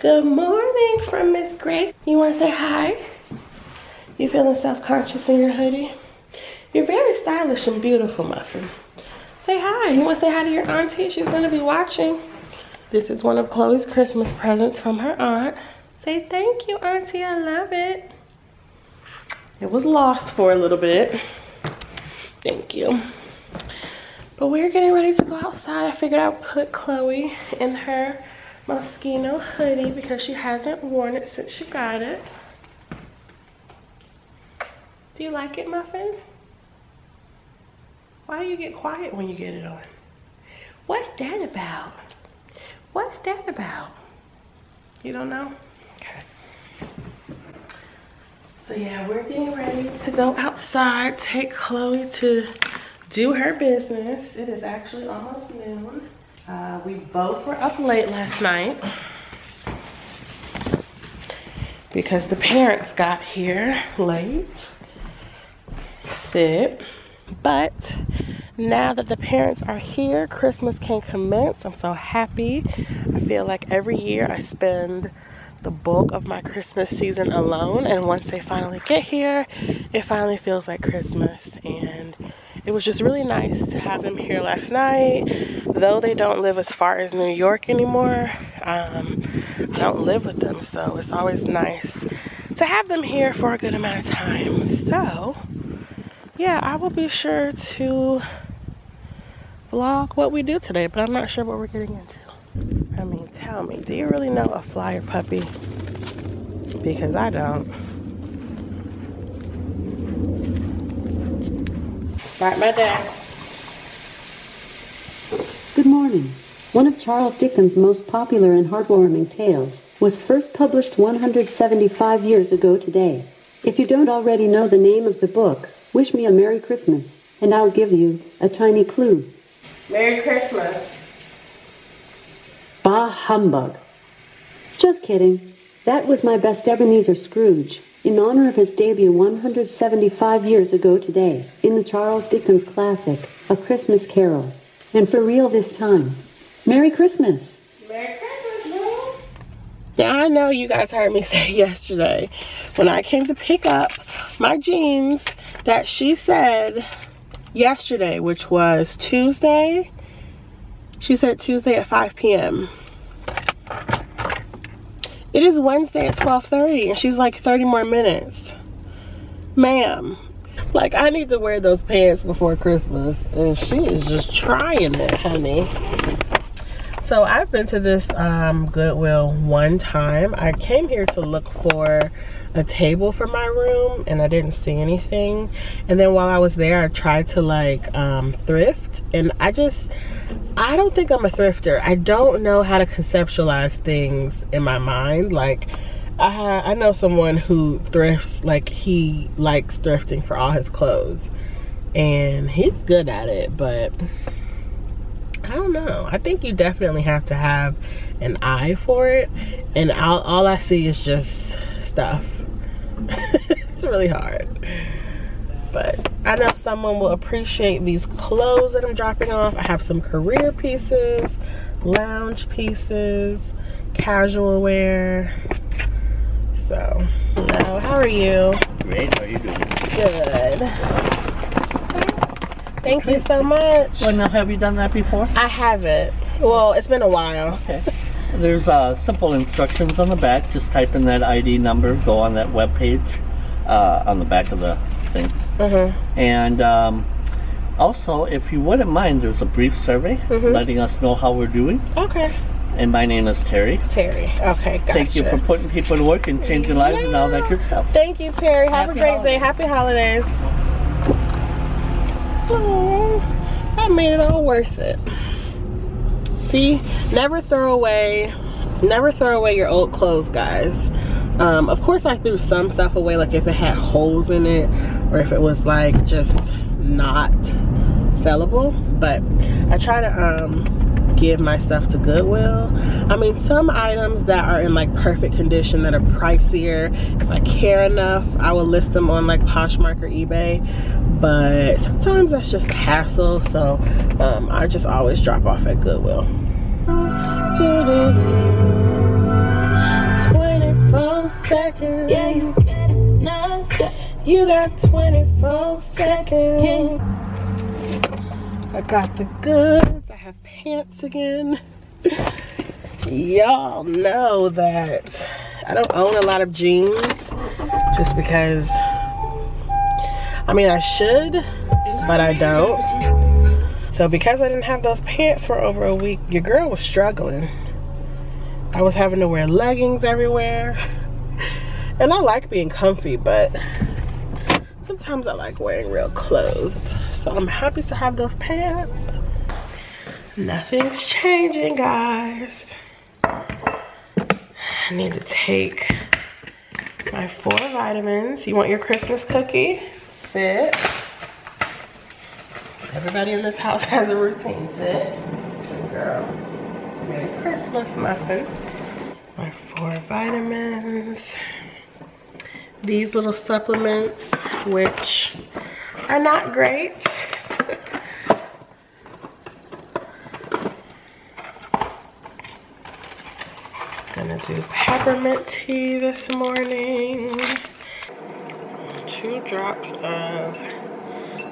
Good morning from Miss Grace. You want to say hi? You feeling self-conscious in your hoodie? You're very stylish and beautiful, Muffin. Say hi. You want to say hi to your auntie? She's going to be watching. This is one of Chloe's Christmas presents from her aunt. Say thank you, auntie. I love it. It was lost for a little bit. Thank you. But we're getting ready to go outside. I figured I'd put Chloe in her Moschino hoodie because she hasn't worn it since she got it. Do you like it, Muffin? Why do you get quiet when you get it on? What's that about? What's that about? You don't know? Okay. So yeah, we're getting ready to go outside, take Chloe to do her business. It is actually almost noon. We both were up late last night because the parents got here late. But now that the parents are here, Christmas can commence. I'm so happy. I feel like every year I spend the bulk of my Christmas season alone, and once they finally get here, it finally feels like Christmas. And it was just really nice to have them here last night. Though they don't live as far as New York anymore, I don't live with them, so it's always nice to have them here for a good amount of time. So yeah, I will be sure to vlog what we do today, but I'm not sure what we're getting into. I mean, tell me, do you really know a flyer puppy? Because I don't. Start my day. Good morning. One of Charles Dickens' most popular and heartwarming tales was first published 175 years ago today. If you don't already know the name of the book, wish me a Merry Christmas, and I'll give you a tiny clue. Merry Christmas. Bah humbug. Just kidding. That was my best Ebenezer Scrooge, in honor of his debut 175 years ago today, in the Charles Dickens classic, A Christmas Carol. And for real this time. Merry Christmas. Merry Christmas, bro. Now I know you guys heard me say yesterday, when I came to pick up my jeans, that she said yesterday, which was Tuesday, she said Tuesday at 5 p.m. It is Wednesday at 12:30 and she's like 30 more minutes. Ma'am, like I need to wear those pants before Christmas and she is just trying it, honey. So I've been to this Goodwill one time. I came here to look for a table for my room and I didn't see anything. And then while I was there, I tried to like thrift, and I don't think I'm a thrifter. I don't know how to conceptualize things in my mind. Like I know someone who thrifts, like he likes thrifting for all his clothes and he's good at it, but I don't know. I think you definitely have to have an eye for it, and all I see is just stuff. It's really hard, but I know someone will appreciate these clothes that I'm dropping off. I have some career pieces, lounge pieces, casual wear. So, hello, how are you? Great, how are you doing? Good. Thank you so much. Well, now, have you done that before? I haven't. Well, it's been a while. Okay. There's simple instructions on the back. Just type in that ID number, go on that web page on the back of the thing. And also, if you wouldn't mind, there's a brief survey letting us know how we're doing. Okay. And my name is Terry. Terry. Okay, gotcha. Thank you for putting people to work and changing lives and all that good stuff. Thank you, Terry. Have a great day. Happy holidays. Oh, that made it all worth it. See, never throw away your old clothes, guys. Of course I threw some stuff away, like if it had holes in it or if it was like just not sellable, but I try to give my stuff to Goodwill. I mean, some items that are in like perfect condition that are pricier, if I care enough, I will list them on like Poshmark or eBay, but sometimes that's just a hassle, so I just always drop off at Goodwill. seconds. Yeah, you better not stop. You got 24 seconds. I got the goods. I have pants again. Y'all know that I don't own a lot of jeans just because, I mean, I should, but I don't. So because I didn't have those pants for over a week, your girl was struggling. I was having to wear leggings everywhere. And I like being comfy, but sometimes I like wearing real clothes. So I'm happy to have those pants. Nothing's changing, guys. I need to take my 4 vitamins. You want your Christmas cookie? Sit. Everybody in this house has a routine. Sit. Girl. Merry Christmas muffin. My 4 vitamins. These little supplements, which are not great. Gonna do peppermint tea this morning. 2 drops of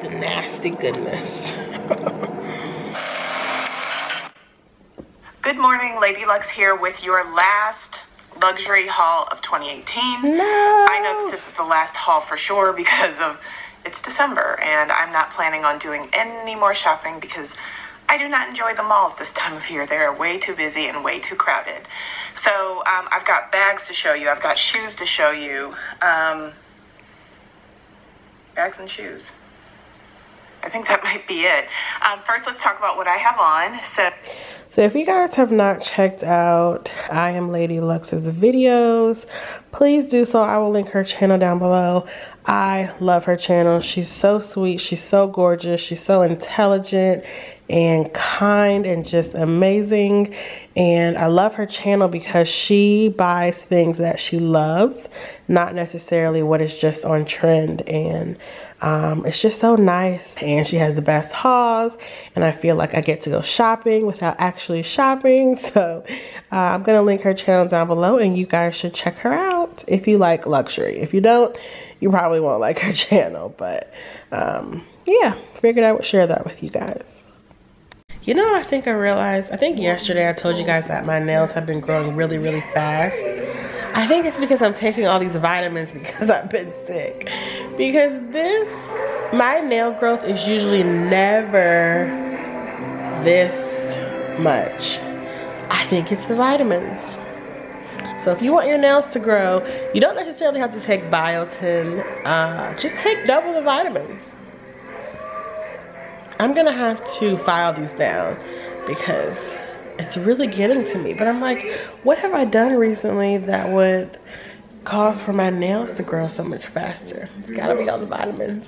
the nasty goodness. Good morning, Lady Lux here with your last luxury haul of 2018. No. I know that this is the last haul for sure because it's December and I'm not planning on doing any more shopping because I do not enjoy the malls this time of year. They're way too busy and way too crowded. So I've got bags to show you. I've got shoes to show you. Bags and shoes. I think that might be it. First, let's talk about what I have on. So if you guys have not checked out I Am Lady Lux's videos, please do so. I will link her channel down below. I love her channel. She's so sweet. She's so gorgeous. She's so intelligent and kind and just amazing. And I love her channel because she buys things that she loves, not necessarily what is just on trend. And it's just so nice, and she has the best hauls, and I feel like I get to go shopping without actually shopping. So I'm gonna link her channel down below, and you guys should check her out if you like luxury. If you don't, you probably won't like her channel, but yeah, figured I would share that with you guys. You know, I think yesterday I told you guys that my nails have been growing really, really fast. I think it's because I'm taking all these vitamins because I've been sick. Because my nail growth is usually never this much. I think it's the vitamins. So if you want your nails to grow, you don't necessarily have to take biotin. Just take double the vitamins. I'm gonna have to file these down because it's really getting to me. But I'm like, what have I done recently that would cause for my nails to grow so much faster? It's gotta be all the vitamins.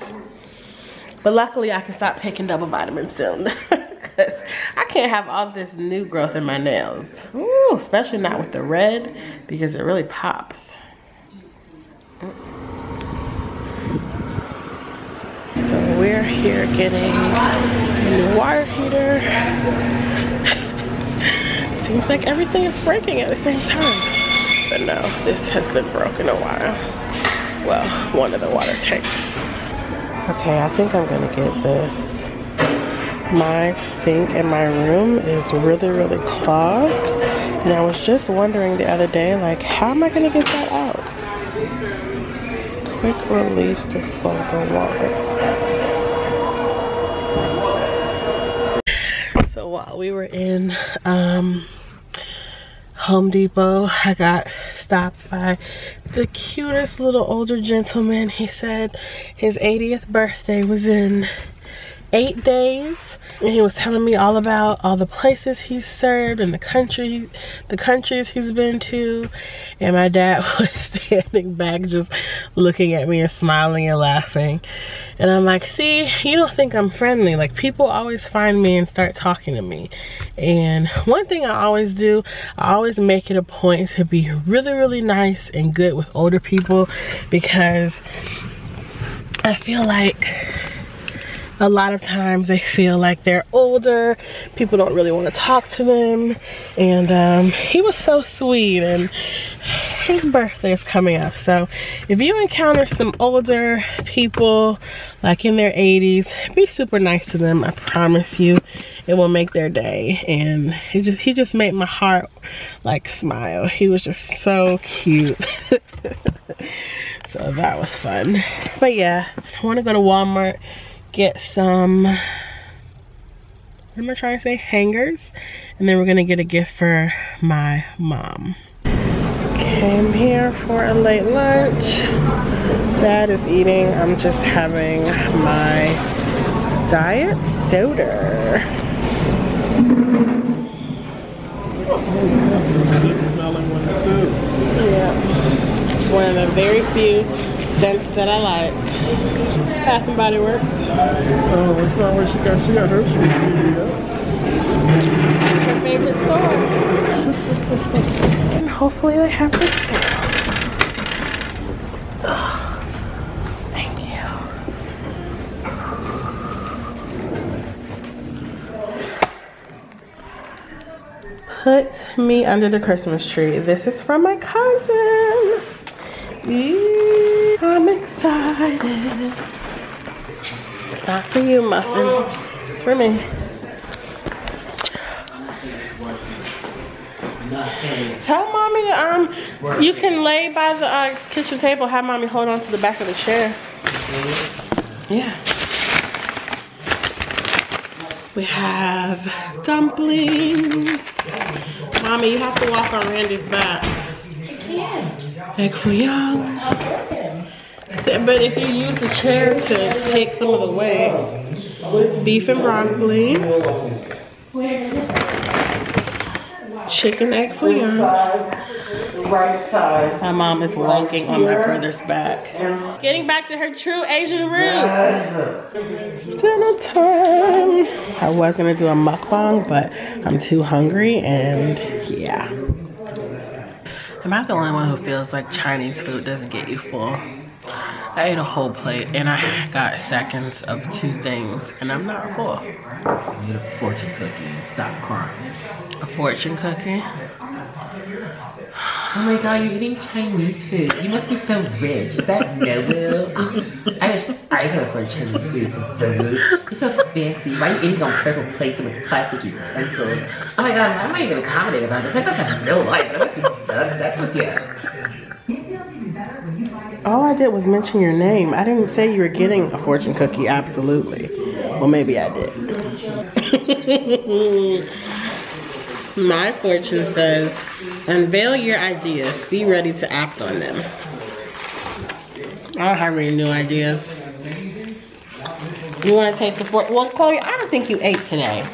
But luckily I can stop taking double vitamins soon. Because I can't have all this new growth in my nails. Ooh, especially not with the red, because it really pops. So we're here getting a new water heater. Seems like everything is breaking at the same time. But no, this has been broken a while. Well, one of the water tanks. Okay, I think I'm gonna get this. My sink in my room is really, really clogged. And I was just wondering the other day, like, how am I gonna get that out? Quick release disposal wipes. So while we were in Home Depot, I got stopped by the cutest little older gentleman. He said his 80th birthday was in 8 days, and he was telling me all about all the places he's served and the countries he's been to. And my dad was standing back just looking at me and smiling and laughing. And I'm like, see, you don't think I'm friendly. Like, people always find me and start talking to me. And one thing I always do, I always make it a point to be really, really nice and good with older people, because I feel like a lot of times they feel like they're older, people don't really want to talk to them. And he was so sweet, and his birthday is coming up. So if you encounter some older people like in their 80s, be super nice to them. I promise you it will make their day. And he just made my heart like smile. He was just so cute. So that was fun. But yeah, I want to go to Walmart, get some, what am I trying to say, hangers, and then we're gonna get a gift for my mom. Came here for a late lunch. Dad is eating. I'm just having my diet soda. Yeah. It's one of the very few scents that I like. Bath and Body Works. Oh, that's not where she got her sweet tea. That's her favorite store. And hopefully they have this sale. Oh, thank you. Put me under the Christmas tree. This is from my cousin. Eee, I'm excited. It's not for you, Muffin. It's for me. Tell mommy to you can lay by the kitchen table. Have mommy hold on to the back of the chair. Yeah. We have dumplings. Mommy, you have to walk on Randy's back. I can't. Egg fouillon. But if you use the chair to take some of the weight. Beef and broccoli. Chicken egg fouillon. Right side. My mom is walking on my brother's back. Getting back to her true Asian roots. It's dinner time. I was gonna do a mukbang, but I'm too hungry and yeah. Am I the only one who feels like Chinese food doesn't get you full? I ate a whole plate and I got seconds of 2 things and I'm not full. You need a fortune cookie and stop crying. A fortune cookie? Oh my god, you're eating Chinese food. You must be so rich. Is that no-will? I can afford Chinese food from food. You're so fancy. Why are you eating on purple plates with plastic utensils? Oh my god, I'm not even commenting about this. I must have no life, but I must be so obsessed with you. All I did was mention your name. I didn't say you were getting a fortune cookie, absolutely. Well, maybe I did. My fortune says, unveil your ideas. Be ready to act on them. I don't have any new ideas. You want to taste the fortune? Well, Chloe, I don't think you ate today.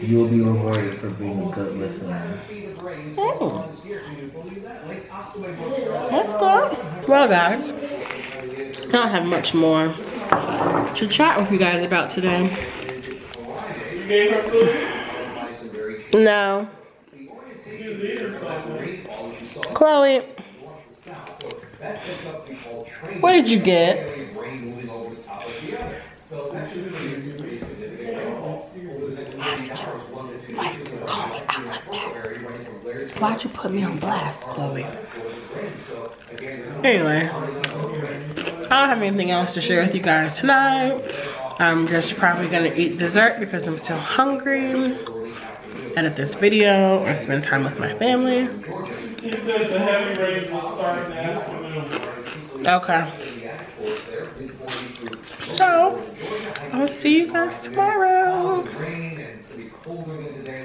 You will be rewarded for being a good listener. Oh. That's good. Well, guys, I don't have much more to chat with you guys about today. You gave her food? No. Chloe, what did you get? Why'd you put me on blast, Chloe? Anyway, I don't have anything else to share with you guys tonight. I'm just probably gonna eat dessert because I'm still hungry. Edit this video or spend time with my family. He said the heavy rains will start in the afternoon. Okay. So, I'll see you guys tomorrow.